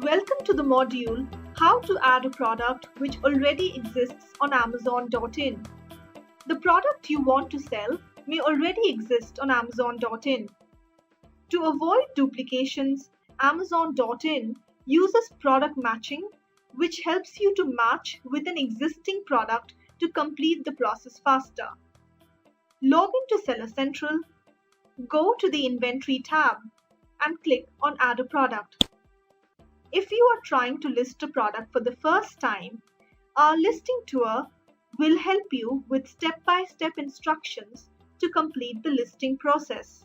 Welcome to the module How to add a product which already exists on Amazon.in. The product you want to sell may already exist on Amazon.in. To avoid duplications, Amazon.in uses product matching, which helps you to match with an existing product to complete the process faster. Log into Seller Central, go to the Inventory tab, and click on Add a Product. If you are trying to list a product for the first time, our listing tour will help you with step-by-step instructions to complete the listing process.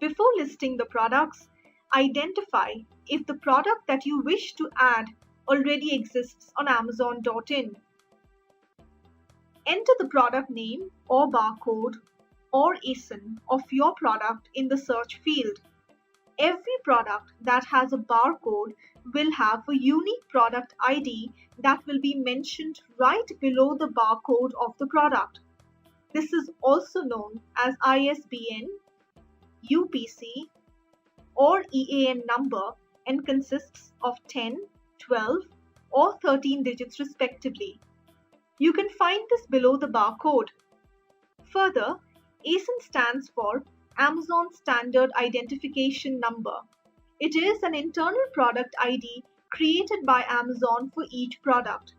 Before listing the products, identify if the product that you wish to add already exists on Amazon.in. Enter the product name or barcode or ASIN of your product in the search field. Every product that has a barcode will have a unique product ID that will be mentioned right below the barcode of the product. This is also known as ISBN, UPC, or EAN number and consists of 10, 12, or 13 digits respectively. You can find this below the barcode. Further, ASIN stands for Amazon Standard Identification Number. It is an internal product ID created by Amazon for each product.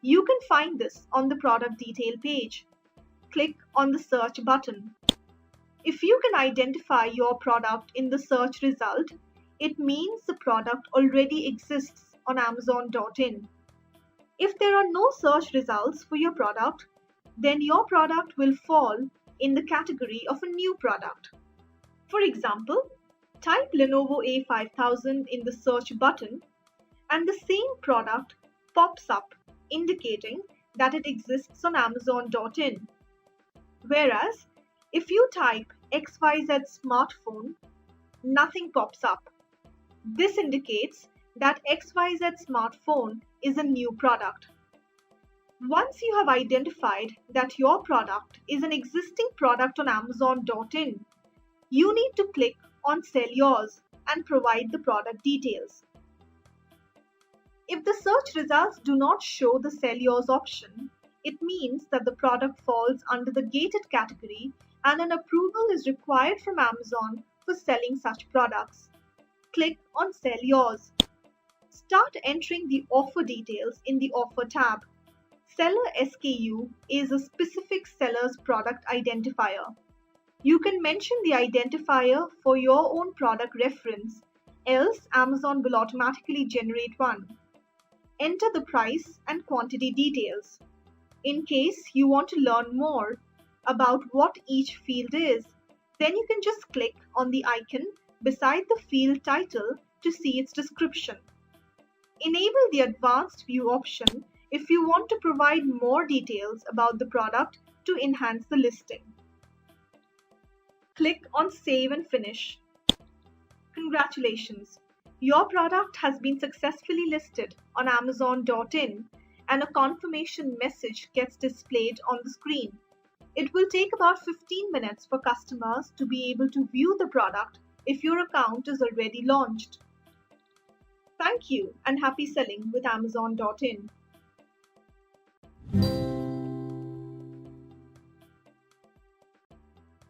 You can find this on the product detail page. Click on the search button. If you can identify your product in the search result, it means the product already exists on Amazon.in. If there are no search results for your product, then your product will fall in the category of a new product. For example, type Lenovo A5000 in the search button and the same product pops up indicating that it exists on Amazon.in. Whereas, if you type XYZ smartphone, nothing pops up. This indicates that XYZ smartphone is a new product. Once you have identified that your product is an existing product on Amazon.in, you need to click on Sell Yours and provide the product details. If the search results do not show the Sell Yours option, it means that the product falls under the gated category and an approval is required from Amazon for selling such products. Click on Sell Yours. Start entering the offer details in the Offer tab. Seller SKU is a specific seller's product identifier. You can mention the identifier for your own product reference, else Amazon will automatically generate one. Enter the price and quantity details. In case you want to learn more about what each field is, then you can just click on the icon beside the field title to see its description. Enable the Advanced View option if you want to provide more details about the product to enhance the listing. Click on Save and Finish. Congratulations! Your product has been successfully listed on Amazon.in and a confirmation message gets displayed on the screen. It will take about 15 minutes for customers to be able to view the product if your account is already launched. Thank you and happy selling with Amazon.in.